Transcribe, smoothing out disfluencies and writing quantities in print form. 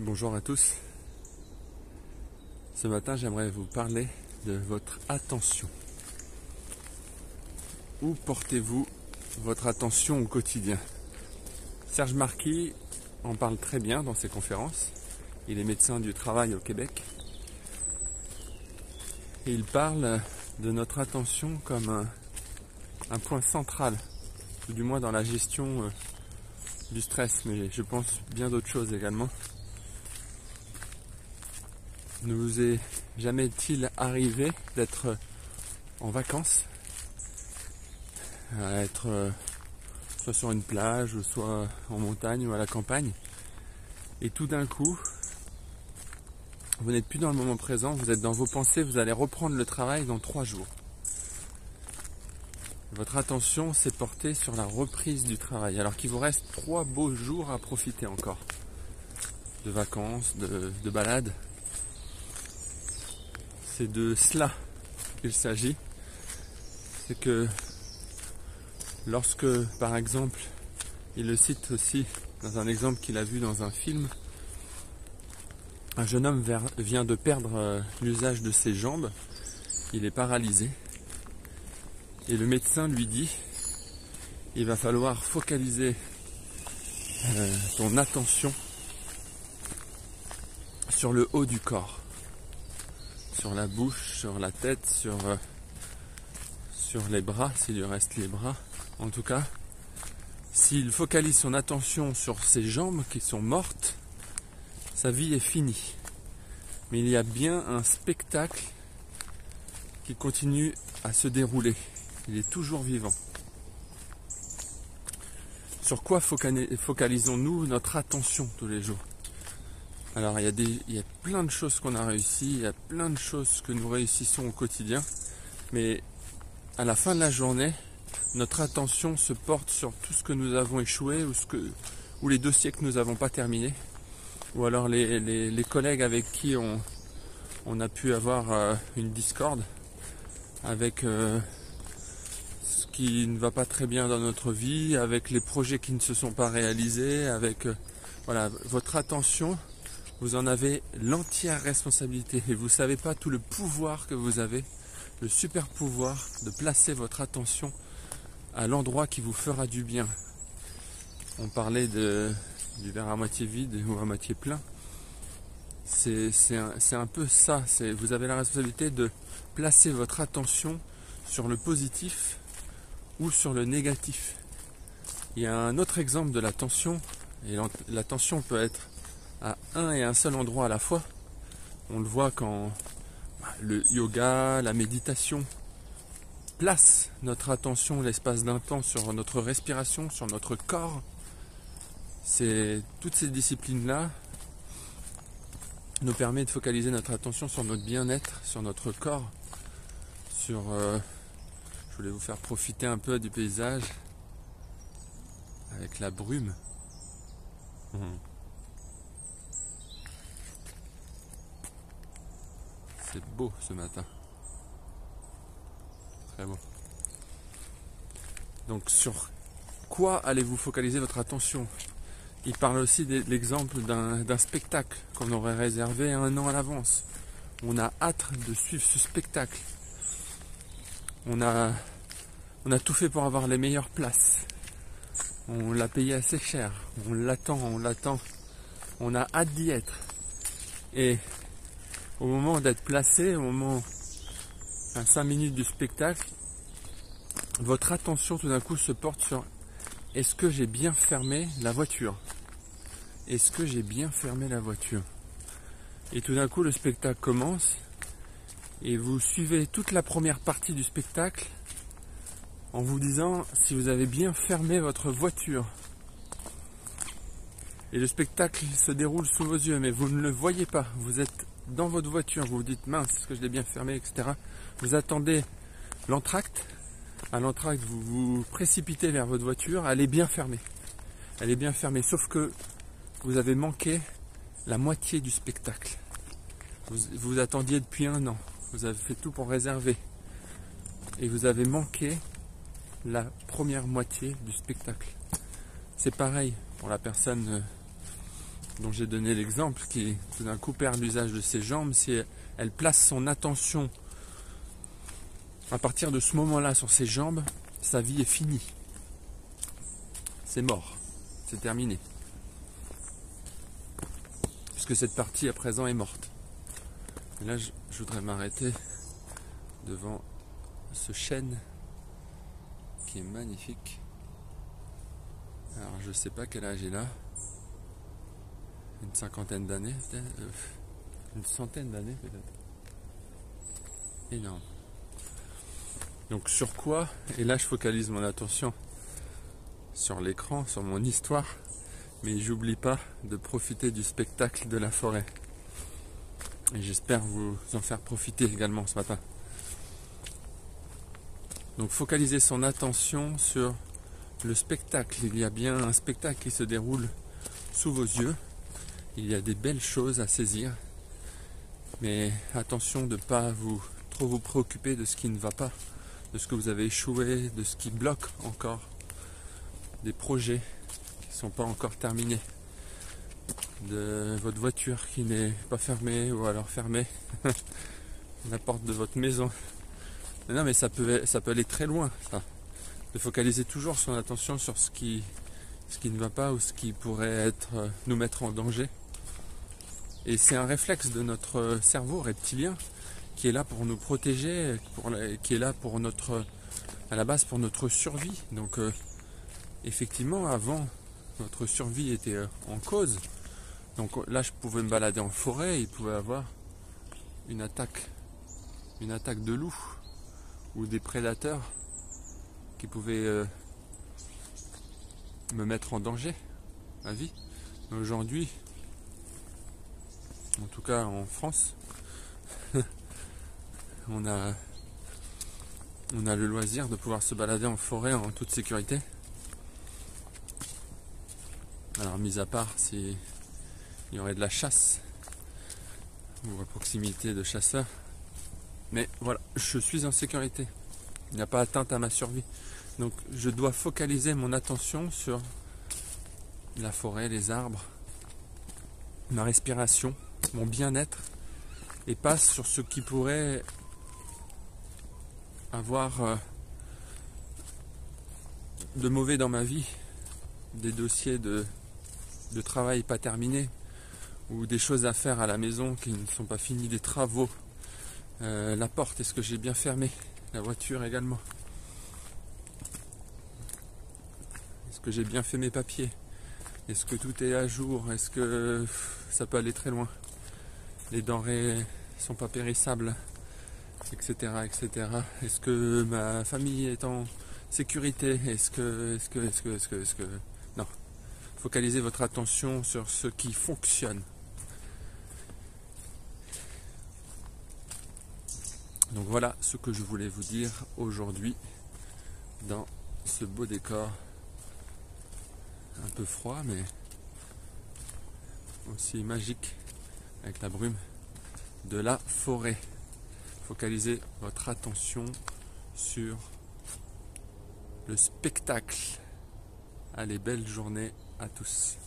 Bonjour à tous. Ce matin, j'aimerais vous parler de votre attention. Où portez-vous votre attention au quotidien? Serge Marquis en parle très bien dans ses conférences. Il est médecin du travail au Québec. Et il parle de notre attention comme un point central, ou du moins dans la gestion du stress, mais je pense bien d'autres choses également. Ne vous est jamais-il arrivé d'être en vacances, à être soit sur une plage, ou soit en montagne ou à la campagne, et tout d'un coup, vous n'êtes plus dans le moment présent, vous êtes dans vos pensées, vous allez reprendre le travail dans 3 jours. Votre attention s'est portée sur la reprise du travail, alors qu'il vous reste 3 beaux jours à profiter encore, de vacances, de balades. C'est de cela qu'il s'agit. C'est que lorsque, par exemple, il le cite aussi dans un exemple qu'il a vu dans un film, un jeune homme vient de perdre l'usage de ses jambes, il est paralysé, et le médecin lui dit, il va falloir focaliser ton attention sur le haut du corps, sur la bouche, sur la tête, sur les bras, s'il lui reste les bras. En tout cas, s'il focalise son attention sur ses jambes qui sont mortes, sa vie est finie. Mais il y a bien un spectacle qui continue à se dérouler. Il est toujours vivant. Sur quoi focalisons-nous notre attention tous les jours? Alors il y a plein de choses qu'on a réussi, il y a plein de choses que nous réussissons au quotidien, mais à la fin de la journée, notre attention se porte sur tout ce que nous avons échoué ou les dossiers que nous n'avons pas terminés, ou alors les collègues avec qui on a pu avoir une discorde, avec ce qui ne va pas très bien dans notre vie, avec les projets qui ne se sont pas réalisés, avec voilà, votre attention. Vous en avez l'entière responsabilité et vous ne savez pas tout le pouvoir que vous avez, le super pouvoir de placer votre attention à l'endroit qui vous fera du bien. On parlait du verre à moitié vide ou à moitié plein. C'est un peu ça. Vous avez la responsabilité de placer votre attention sur le positif ou sur le négatif. Il y a un autre exemple de l'attention, et l'attention peut être à un et un seul endroit à la fois. On le voit quand le yoga, la méditation place notre attention l'espace d'un temps sur notre respiration, sur notre corps. Toutes ces disciplines-là nous permettent de focaliser notre attention sur notre bien-être, sur notre corps, je voulais vous faire profiter un peu du paysage avec la brume. C'est beau ce matin. Très beau. Donc sur quoi allez-vous focaliser votre attention? Il parle aussi de l'exemple d'un spectacle qu'on aurait réservé 1 an à l'avance. On a hâte de suivre ce spectacle. On a tout fait pour avoir les meilleures places. On l'a payé assez cher. On l'attend. On a hâte d'y être. Et au moment d'être placé, au moment à 5 minutes du spectacle, votre attention tout d'un coup se porte sur: est-ce que j'ai bien fermé la voiture? Est-ce que j'ai bien fermé la voiture? Et tout d'un coup le spectacle commence et vous suivez toute la première partie du spectacle en vous disant si vous avez bien fermé votre voiture. Et le spectacle se déroule sous vos yeux, mais vous ne le voyez pas. Vous êtes dans votre voiture, vous vous dites mince, est-ce que je l'ai bien fermé, etc. Vous attendez l'entracte. À l'entracte, vous vous précipitez vers votre voiture, elle est bien fermée. Elle est bien fermée, sauf que vous avez manqué la moitié du spectacle. Vous attendiez depuis 1 an. Vous avez fait tout pour réserver. Et vous avez manqué la première moitié du spectacle. C'est pareil pour la personne dont j'ai donné l'exemple, qui tout d'un coup perd l'usage de ses jambes, si elle place son attention à partir de ce moment-là sur ses jambes, sa vie est finie. C'est mort, c'est terminé. Puisque cette partie à présent est morte. Et là, je voudrais m'arrêter devant ce chêne qui est magnifique. Alors, je sais pas quel âge il a. Une cinquantaine d'années, peut-être. Une centaine d'années, peut-être. Énorme. Donc, sur quoi? Et là, je focalise mon attention sur l'écran, sur mon histoire. Mais j'oublie pas de profiter du spectacle de la forêt. Et j'espère vous en faire profiter également ce matin. Donc focaliser son attention sur le spectacle. Il y a bien un spectacle qui se déroule sous vos yeux. Il y a des belles choses à saisir. Mais attention de ne pas trop vous préoccuper de ce qui ne va pas, de ce que vous avez échoué, de ce qui bloque encore, des projets qui ne sont pas encore terminés, de votre voiture qui n'est pas fermée ou alors fermée, la porte de votre maison. Non, mais ça peut aller très loin, ça. De focaliser toujours son attention sur ce qui ne va pas ou ce qui pourrait nous mettre en danger. Et c'est un réflexe de notre cerveau reptilien qui est là pour nous protéger, qui est là pour à la base pour notre survie. Donc effectivement, avant, notre survie était en cause. Donc là, je pouvais me balader en forêt, il pouvait y avoir une attaque de loup ou des prédateurs qui pouvaient me mettre en danger, ma vie. Aujourd'hui, en tout cas en France, on a le loisir de pouvoir se balader en forêt en toute sécurité. Alors, mis à part s'il y aurait de la chasse ou à proximité de chasseurs. Mais voilà, je suis en sécurité. Il n'y a pas atteinte à ma survie. Donc je dois focaliser mon attention sur la forêt, les arbres, ma respiration, mon bien-être, et pas sur ce qui pourrait avoir de mauvais dans ma vie, des dossiers de travail pas terminés, ou des choses à faire à la maison qui ne sont pas finies, des travaux. La porte, est-ce que j'ai bien fermé? La voiture également. Est-ce que j'ai bien fait mes papiers? Est-ce que tout est à jour? Est-ce que ça peut aller très loin? Les denrées sont pas périssables, etc., etc. Est-ce que ma famille est en sécurité? Est-ce que non. Focalisez votre attention sur ce qui fonctionne. Donc voilà ce que je voulais vous dire aujourd'hui dans ce beau décor un peu froid mais aussi magique avec la brume de la forêt. Focalisez votre attention sur le spectacle. Allez, belle journée à tous.